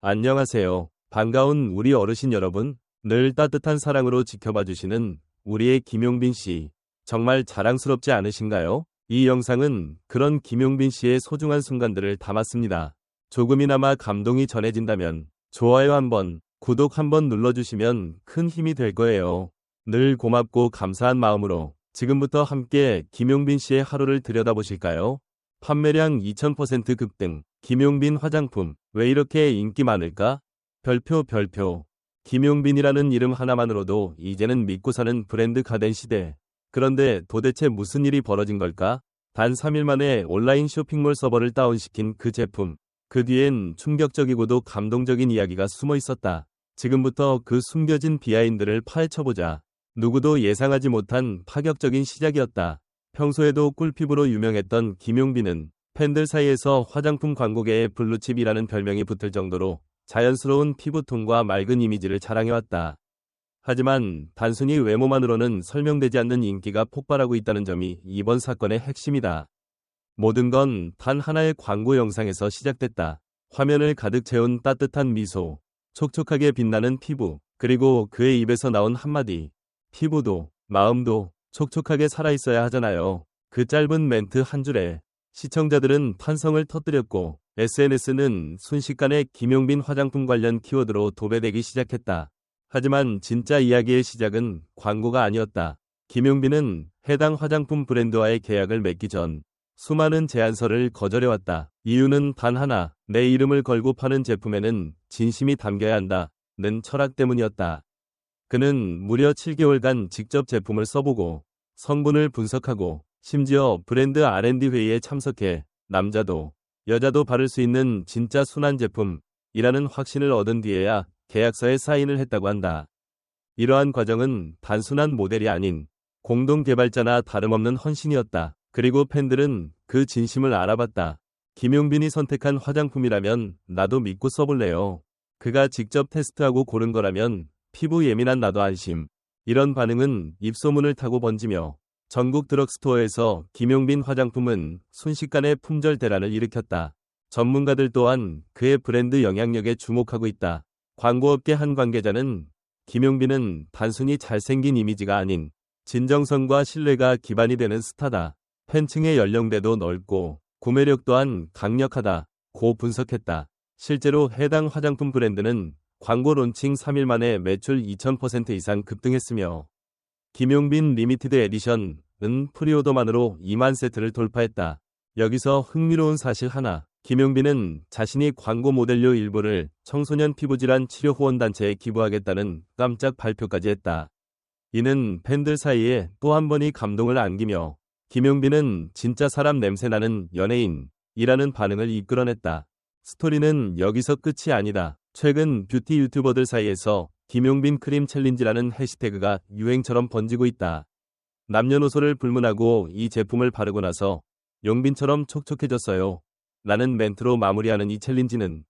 안녕하세요. 반가운 우리 어르신 여러분. 늘 따뜻한 사랑으로 지켜봐 주시는 우리의 김용빈 씨. 정말 자랑스럽지 않으신가요? 이 영상은 그런 김용빈 씨의 소중한 순간들을 담았습니다. 조금이나마 감동이 전해진다면 좋아요 한번, 구독 한번 눌러주시면 큰 힘이 될 거예요. 늘 고맙고 감사한 마음으로 지금부터 함께 김용빈 씨의 하루를 들여다보실까요? 판매량 2000% 급등. 김용빈 화장품. 왜 이렇게 인기 많을까? 별표. 김용빈이라는 이름 하나만으로도 이제는 믿고 사는 브랜드가 된 시대. 그런데 도대체 무슨 일이 벌어진 걸까? 단 3일 만에 온라인 쇼핑몰 서버를 다운시킨 그 제품. 그 뒤엔 충격적이고도 감동적인 이야기가 숨어 있었다. 지금부터 그 숨겨진 비하인드를 파헤쳐보자. 누구도 예상하지 못한 파격적인 시작이었다. 평소에도 꿀피부로 유명했던 김용빈은 팬들 사이에서 화장품 광고계의 블루칩이라는 별명이 붙을 정도로 자연스러운 피부톤과 맑은 이미지를 자랑해왔다. 하지만 단순히 외모만으로는 설명되지 않는 인기가 폭발하고 있다는 점이 이번 사건의 핵심이다. 모든 건 단 하나의 광고 영상에서 시작됐다. 화면을 가득 채운 따뜻한 미소, 촉촉하게 빛나는 피부, 그리고 그의 입에서 나온 한마디. 피부도, 마음도 촉촉하게 살아있어야 하잖아요. 그 짧은 멘트 한 줄에 시청자들은 판성을 터뜨렸고 SNS는 순식간에 김용빈 화장품 관련 키워드로 도배되기 시작했다. 하지만 진짜 이야기의 시작은 광고가 아니었다. 김용빈은 해당 화장품 브랜드와의 계약을 맺기 전 수많은 제안서를 거절해왔다. 이유는 단 하나, 내 이름을 걸고 파는 제품에는 진심이 담겨야 한다는 철학 때문이었다. 그는 무려 7개월간 직접 제품을 써보고 성분을 분석하고 심지어 브랜드 R&D 회의에 참석해 남자도 여자도 바를 수 있는 진짜 순한 제품이라는 확신을 얻은 뒤에야 계약서에 사인을 했다고 한다. 이러한 과정은 단순한 모델이 아닌 공동 개발자나 다름없는 헌신이었다. 그리고 팬들은 그 진심을 알아봤다. 김용빈이 선택한 화장품이라면 나도 믿고 써볼래요. 그가 직접 테스트하고 고른 거라면 피부 예민한 나도 안심. 이런 반응은 입소문을 타고 번지며 전국 드럭스토어에서 김용빈 화장품은 순식간에 품절 대란을 일으켰다. 전문가들 또한 그의 브랜드 영향력에 주목하고 있다. 광고업계 한 관계자는 김용빈은 단순히 잘생긴 이미지가 아닌 진정성과 신뢰가 기반이 되는 스타다. 팬층의 연령대도 넓고 구매력 또한 강력하다고 분석했다. 실제로 해당 화장품 브랜드는 광고 론칭 3일 만에 매출 2000% 이상 급등했으며 김용빈 리미티드 에디션은 프리오더만으로 2만 세트를 돌파했다. 여기서 흥미로운 사실 하나. 김용빈은 자신이 광고 모델료 일부를 청소년 피부질환 치료 후원단체에 기부하겠다는 깜짝 발표까지 했다. 이는 팬들 사이에 또 한 번이 감동을 안기며 김용빈은 진짜 사람 냄새나는 연예인이라는 반응을 이끌어냈다. 스토리는 여기서 끝이 아니다. 최근 뷰티 유튜버들 사이에서 김용빈 크림 챌린지라는 해시태그가 유행처럼 번지고 있다. 남녀노소를 불문하고 이 제품을 바르고 나서 용빈처럼 촉촉해졌어요. 라는 멘트로 마무리하는 이 챌린지는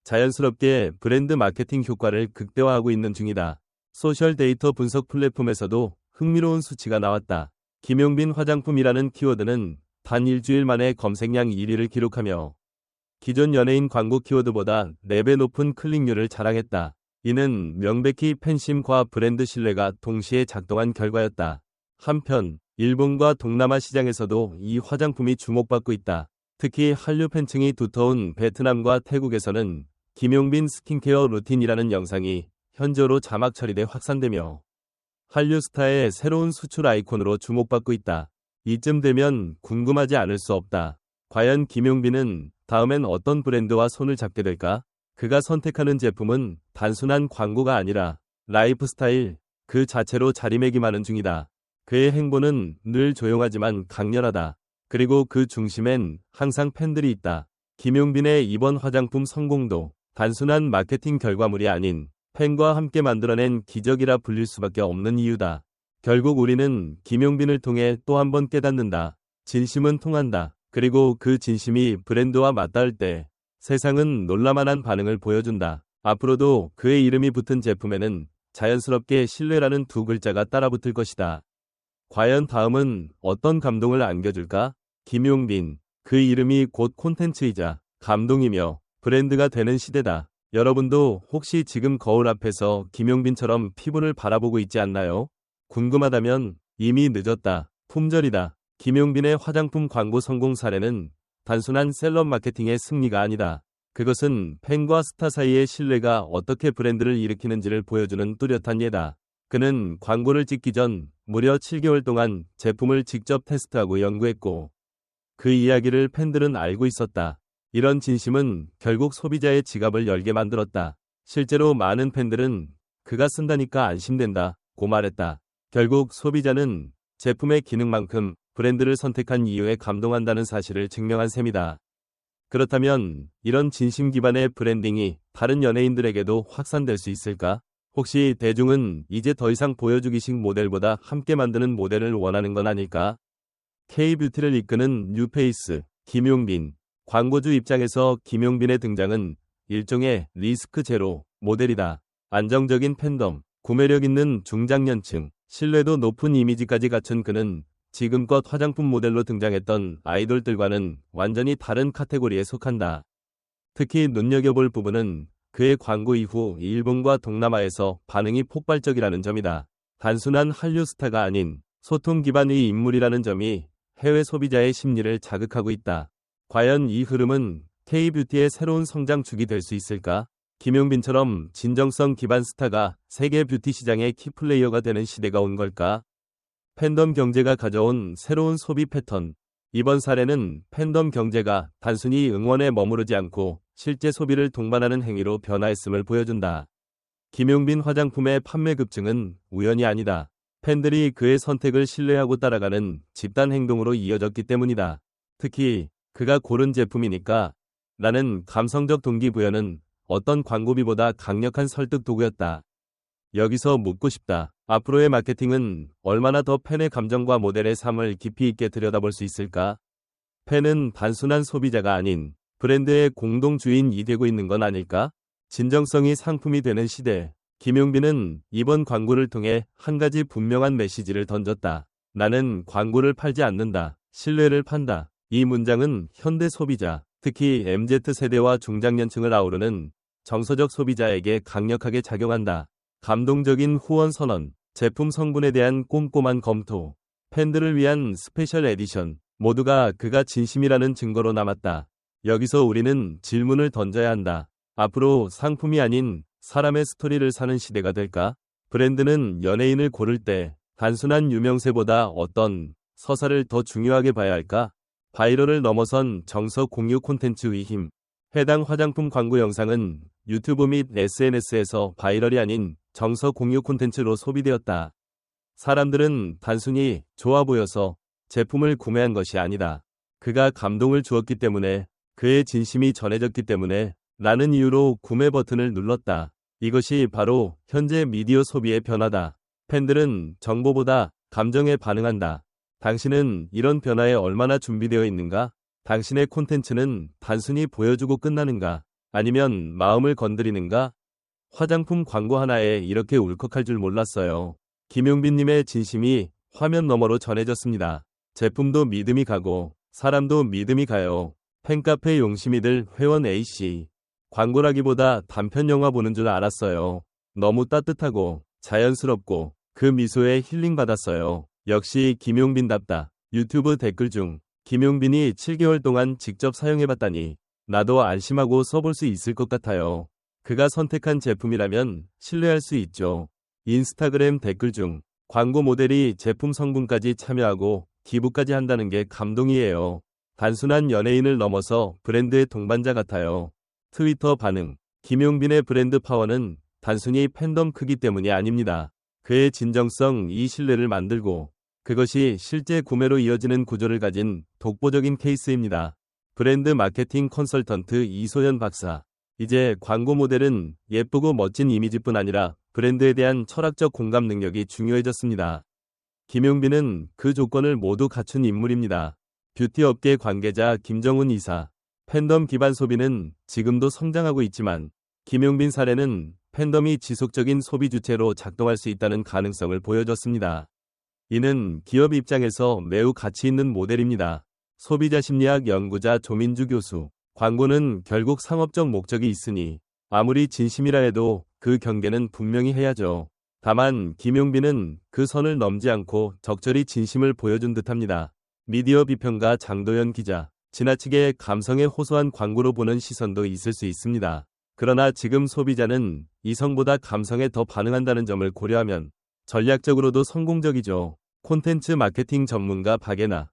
자연스럽게 브랜드 마케팅 효과를 극대화하고 있는 중이다. 소셜 데이터 분석 플랫폼에서도 흥미로운 수치가 나왔다. 김용빈 화장품이라는 키워드는 단 일주일 만에 검색량 1위를 기록하며 기존 연예인 광고 키워드보다 4배 높은 클릭률을 자랑했다. 이는 명백히 팬심과 브랜드 신뢰가 동시에 작동한 결과였다. 한편 일본과 동남아 시장에서도 이 화장품이 주목받고 있다. 특히 한류 팬층이 두터운 베트남과 태국에서는 김용빈 스킨케어 루틴이라는 영상이 현지어로 자막 처리돼 확산되며 한류 스타의 새로운 수출 아이콘으로 주목받고 있다. 이쯤 되면 궁금하지 않을 수 없다. 과연 김용빈은 다음엔 어떤 브랜드와 손을 잡게 될까? 그가 선택하는 제품은 단순한 광고가 아니라 라이프 스타일 그 자체로 자리매김하는 중이다. 그의 행보는 늘 조용하지만 강렬하다. 그리고 그 중심엔 항상 팬들이 있다. 김용빈의 이번 화장품 성공도 단순한 마케팅 결과물이 아닌 팬과 함께 만들어낸 기적이라 불릴 수밖에 없는 이유다. 결국 우리는 김용빈을 통해 또 한 번 깨닫는다. 진심은 통한다. 그리고 그 진심이 브랜드와 맞닿을 때 세상은 놀라만한 반응을 보여준다. 앞으로도 그의 이름이 붙은 제품에는 자연스럽게 신뢰라는 두 글자가 따라붙을 것이다. 과연 다음은 어떤 감동을 안겨줄까? 김용빈. 그 이름이 곧 콘텐츠이자 감동이며 브랜드가 되는 시대다. 여러분도 혹시 지금 거울 앞에서 김용빈처럼 피부를 바라보고 있지 않나요? 궁금하다면 이미 늦었다. 품절이다. 김용빈의 화장품 광고 성공 사례는 단순한 셀럽 마케팅의 승리가 아니다. 그것은 팬과 스타 사이의 신뢰가 어떻게 브랜드를 일으키는지를 보여주는 뚜렷한 예다. 그는 광고를 찍기 전 무려 7개월 동안 제품을 직접 테스트하고 연구했고, 그 이야기를 팬들은 알고 있었다. 이런 진심은 결국 소비자의 지갑을 열게 만들었다. 실제로 많은 팬들은 그가 쓴다니까 안심된다고 말했다. 결국 소비자는 제품의 기능만큼 브랜드를 선택한 이유에 감동한다는 사실을 증명한 셈이다. 그렇다면 이런 진심 기반의 브랜딩이 다른 연예인들에게도 확산될 수 있을까? 혹시 대중은 이제 더 이상 보여주기식 모델보다 함께 만드는 모델을 원하는 건 아닐까? K뷰티를 이끄는 뉴페이스, 김용빈. 광고주 입장에서 김용빈의 등장은 일종의 리스크 제로 모델이다. 안정적인 팬덤, 구매력 있는 중장년층, 신뢰도 높은 이미지까지 갖춘 그는 지금껏 화장품 모델로 등장했던 아이돌들과는 완전히 다른 카테고리에 속한다. 특히 눈여겨볼 부분은 그의 광고 이후 일본과 동남아에서 반응이 폭발적이라는 점이다. 단순한 한류 스타가 아닌 소통 기반의 인물이라는 점이 해외 소비자의 심리를 자극하고 있다. 과연 이 흐름은 K뷰티의 새로운 성장축이 될 수 있을까? 김용빈처럼 진정성 기반 스타가 세계 뷰티 시장의 키플레이어가 되는 시대가 온 걸까? 팬덤 경제가 가져온 새로운 소비 패턴. 이번 사례는 팬덤 경제가 단순히 응원에 머무르지 않고 실제 소비를 동반하는 행위로 변화했음을 보여준다. 김용빈 화장품의 판매 급증은 우연이 아니다. 팬들이 그의 선택을 신뢰하고 따라가는 집단 행동으로 이어졌기 때문이다. 특히 그가 고른 제품이니까 라는 감성적 동기부여는 어떤 광고비보다 강력한 설득 도구였다. 여기서 묻고 싶다. 앞으로의 마케팅은 얼마나 더 팬의 감정과 모델의 삶을 깊이 있게 들여다볼 수 있을까? 팬은 단순한 소비자가 아닌 브랜드의 공동주인이 되고 있는 건 아닐까? 진정성이 상품이 되는 시대. 김용빈은 이번 광고를 통해 한 가지 분명한 메시지를 던졌다. 나는 광고를 팔지 않는다. 신뢰를 판다. 이 문장은 현대 소비자, 특히 MZ세대와 중장년층을 아우르는 정서적 소비자에게 강력하게 작용한다. 감동적인 후원 선언, 제품 성분에 대한 꼼꼼한 검토, 팬들을 위한 스페셜 에디션, 모두가 그가 진심이라는 증거로 남았다. 여기서 우리는 질문을 던져야 한다. 앞으로 상품이 아닌 사람의 스토리를 사는 시대가 될까? 브랜드는 연예인을 고를 때 단순한 유명세보다 어떤 서사를 더 중요하게 봐야 할까? 바이럴을 넘어선 정서 공유 콘텐츠의 힘. 해당 화장품 광고 영상은 유튜브 및 SNS에서 바이럴이 아닌 정서 공유 콘텐츠로 소비되었다. 사람들은 단순히 좋아 보여서 제품을 구매한 것이 아니다. 그가 감동을 주었기 때문에, 그의 진심이 전해졌기 때문에 라는 이유로 구매 버튼을 눌렀다. 이것이 바로 현재 미디어 소비의 변화다. 팬들은 정보보다 감정에 반응한다. 당신은 이런 변화에 얼마나 준비되어 있는가? 당신의 콘텐츠는 단순히 보여주고 끝나는가? 아니면 마음을 건드리는가? 화장품 광고 하나에 이렇게 울컥할 줄 몰랐어요. 김용빈님의 진심이 화면 너머로 전해졌습니다. 제품도 믿음이 가고 사람도 믿음이 가요. 팬카페 용심이들 회원 A씨. 광고라기보다 단편 영화 보는 줄 알았어요. 너무 따뜻하고 자연스럽고 그 미소에 힐링 받았어요. 역시 김용빈답다. 유튜브 댓글 중 김용빈이 7개월 동안 직접 사용해봤다니 나도 안심하고 써볼 수 있을 것 같아요. 그가 선택한 제품이라면 신뢰할 수 있죠. 인스타그램 댓글 중 광고 모델이 제품 성분까지 참여하고 기부까지 한다는 게 감동이에요. 단순한 연예인을 넘어서 브랜드의 동반자 같아요. 트위터 반응. 김용빈의 브랜드 파워는 단순히 팬덤 크기 때문이 아닙니다. 그의 진정성, 이 신뢰를 만들고 그것이 실제 구매로 이어지는 구조를 가진 독보적인 케이스입니다. 브랜드 마케팅 컨설턴트 이소연 박사. 이제 광고 모델은 예쁘고 멋진 이미지뿐 아니라 브랜드에 대한 철학적 공감 능력이 중요해졌습니다. 김용빈은 그 조건을 모두 갖춘 인물입니다. 뷰티 업계 관계자 김정훈 이사. 팬덤 기반 소비는 지금도 성장하고 있지만 김용빈 사례는 팬덤이 지속적인 소비 주체로 작동할 수 있다는 가능성을 보여줬습니다. 이는 기업 입장에서 매우 가치 있는 모델입니다. 소비자 심리학 연구자 조민주 교수. 광고는 결국 상업적 목적이 있으니 아무리 진심이라 해도 그 경계는 분명히 해야죠. 다만 김용빈은 그 선을 넘지 않고 적절히 진심을 보여준 듯합니다. 미디어 비평가 장도연 기자, 지나치게 감성에 호소한 광고로 보는 시선도 있을 수 있습니다. 그러나 지금 소비자는 이성보다 감성에 더 반응한다는 점을 고려하면 전략적으로도 성공적이죠. 콘텐츠 마케팅 전문가 박예나